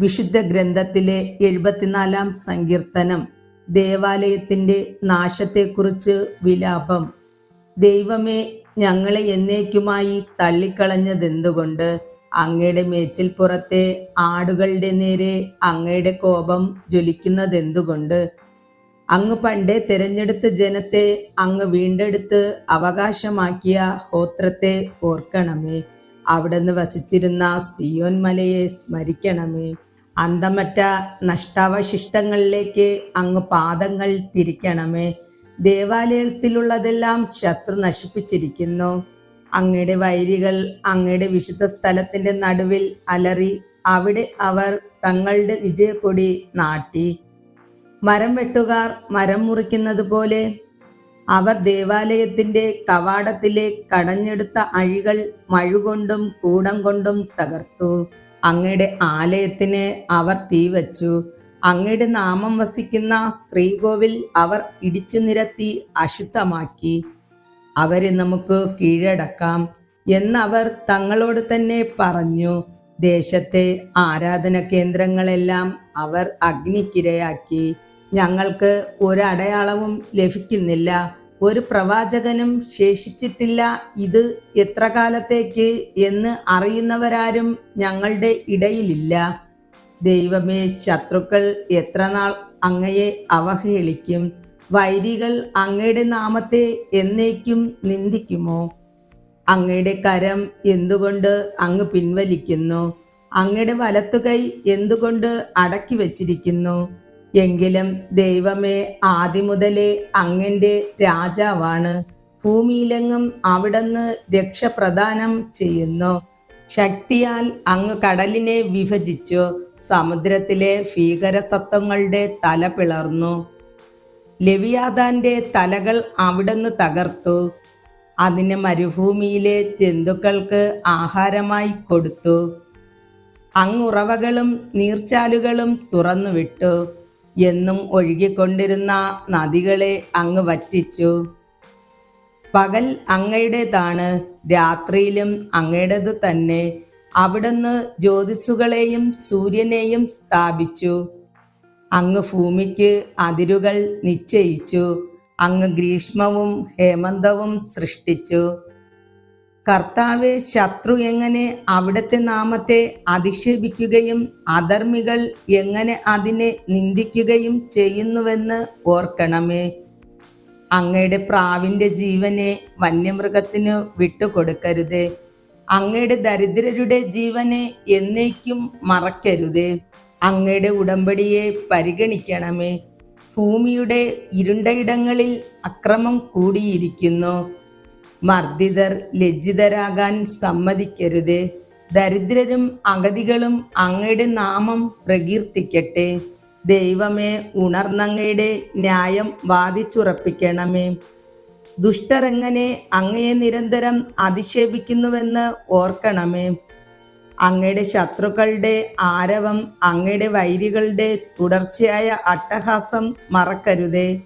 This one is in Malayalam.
വിശുദ്ധ ഗ്രന്ഥത്തിലെ 74-ാം സങ്കീർത്തനം. ദേവാലയത്തിന്റെ നാശത്തെക്കുറിച്ച് വിലാപം. ദൈവമേ, ഞങ്ങളെ എന്നേക്കുമായി തള്ളിക്കളഞ്ഞതെന്തുകൊണ്ട്? അങ്ങയുടെ മേച്ചിൽപ്പുറത്തെ ആടുകളുടെ നേരെ അങ്ങയുടെ കോപം ജ്വലിക്കുന്നതെന്തുകൊണ്ട്? അങ്ങ് പണ്ടേ തിരഞ്ഞെടുത്ത ജനത്തെ അങ്ങ് വീണ്ടെടുത്ത് അവകാശമാക്കിയ ഹോത്രത്തെ ഓർക്കണമേ. അവിടുന്ന് വസിച്ചിരുന്ന സിയോൻ മലയെ സ്മരിക്കണമേ. അന്തമറ്റ നഷ്ടാവശിഷ്ടങ്ങളിലേക്ക് അങ്ങ് പാദങ്ങൾ തിരിക്കണമേ. ദേവാലയത്തിലുള്ളതെല്ലാം ശത്രു നശിപ്പിച്ചിരിക്കുന്നു. അങ്ങയുടെ വൈരികൾ അങ്ങയുടെ വിശുദ്ധ സ്ഥലത്തിന്റെ നടുവിൽ അലറി. അവിടെ അവർ തങ്ങളുടെ വിജയക്കൊടി നാട്ടി. മരം വെട്ടുകാർ മരം മുറിക്കുന്നത് പോലെ അവർ ദേവാലയത്തിന്റെ കവാടത്തിലെ കടഞ്ഞെടുത്ത അഴികൾ മഴുകൊണ്ടും കൂടം കൊണ്ടും തകർത്തു. അങ്ങയുടെ ആലയത്തിന് അവർ തീവച്ചു. അങ്ങയുടെ നാമം വസിക്കുന്ന ശ്രീകോവിൽ അവർ ഇടിച്ചു നിരത്തി അശുദ്ധമാക്കി. അവരെ നമുക്ക് കീഴടക്കാം എന്നവർ തങ്ങളോട് തന്നെ പറഞ്ഞു. ദേശത്തെ ആരാധന കേന്ദ്രങ്ങളെല്ലാം അവർ അഗ്നിക്കിരയാക്കി. ഞങ്ങൾക്ക് ഒരടയാളവും ലഭിക്കുന്നില്ല, ഒരു പ്രവാചകനും ശേഷിച്ചിട്ടില്ല. ഇത് എത്ര കാലത്തേക്ക് എന്ന് അറിയുന്നവരാരും ഞങ്ങളുടെ ഇടയിലില്ല. ദൈവമേ, ശത്രുക്കൾ എത്ര നാൾ അങ്ങയെ അവഹേളിക്കും? വൈരികൾ അങ്ങയുടെ നാമത്തെ എന്നേക്കും നിന്ദിക്കുമോ? അങ്ങയുടെ കരം എന്തുകൊണ്ട് അങ്ങ് പിൻവലിക്കുന്നു? അങ്ങയുടെ വലത്തുകൈ എന്തുകൊണ്ട് അടക്കി വച്ചിരിക്കുന്നു? എങ്കിലും ദൈവമേ, ആദിമുതലേ അങ്ങന്റെ രാജാവാണ്. ഭൂമിയിലെങ്ങും അവിടുന്ന് രക്ഷ പ്രദാനം ചെയ്യുന്നു. ശക്തിയാൽ അങ്ങ് കടലിനെ വിഭജിച്ചു. സമുദ്രത്തിലെ ഭീകരസത്വങ്ങളുടെ തല പിളർന്നു. ലെവിയാഥാന്റെ തലകൾ അവിടുന്ന് തകർത്തു. അതിന് മരുഭൂമിയിലെ ജന്തുക്കൾക്ക് ആഹാരമായി കൊടുത്തു. അങ്ങ് ഉറവകളും നീർച്ചാലുകളും തുറന്നുവിട്ടു. എന്നും ഒഴുകിക്കൊണ്ടിരുന്ന നദികളെ അങ്ങ് വറ്റിച്ചു. പകൽ അങ്ങയുടേതാണ്, രാത്രിയിലും അങ്ങയുടേത് തന്നെ. അവിടുന്ന് ജ്യോതിസ്സുകളെയും സൂര്യനെയും സ്ഥാപിച്ചു. അങ്ങ് ഭൂമിക്ക് അതിരുകൾ നിശ്ചയിച്ചു. അങ്ങ് ഗ്രീഷ്മവും ഹേമന്തവും സൃഷ്ടിച്ചു. കർത്താവെ, ശത്രു എങ്ങനെ അവിടുത്തെ നാമത്തെ അധിക്ഷേപിക്കുകയും അധർമ്മികൾ എങ്ങനെ അതിനെ നിന്ദിക്കുകയും ചെയ്യുന്നുവെന്ന് ഓർക്കണമേ. അങ്ങയുടെ പ്രാവിന്റെ ജീവനെ വന്യമൃഗത്തിനു വിട്ടുകൊടുക്കരുതേ. അങ്ങയുടെ ദരിദ്രരുടെ ജീവനെ എന്നേക്കും മറക്കരുതേ. അങ്ങയുടെ ഉടമ്പടിയെ പരിഗണിക്കണമേ. ഭൂമിയുടെ ഇരുണ്ടയിടങ്ങളിൽ അക്രമം കൂടിയിരിക്കുന്നു. മർദ്ദിതർ ലജ്ജിതരാകാൻ സമ്മതിക്കരുതേ. ദരിദ്രരും അഗതികളും അങ്ങയുടെ നാമം പ്രകീർത്തിക്കട്ടെ. ദൈവമേ, ഉണർന്നങ്ങയുടെ ന്യായം വാദിച്ചുറപ്പിക്കണമേ. ദുഷ്ടർ എങ്ങനെ അങ്ങയെ നിരന്തരം അധിക്ഷേപിക്കുന്നുവെന്ന് ഓർക്കണമേ. അങ്ങയുടെ ശത്രുക്കളുടെ ആരവം, അങ്ങയുടെ വൈരികളുടെ തുടർച്ചയായ അട്ടഹാസം മറക്കരുതേ.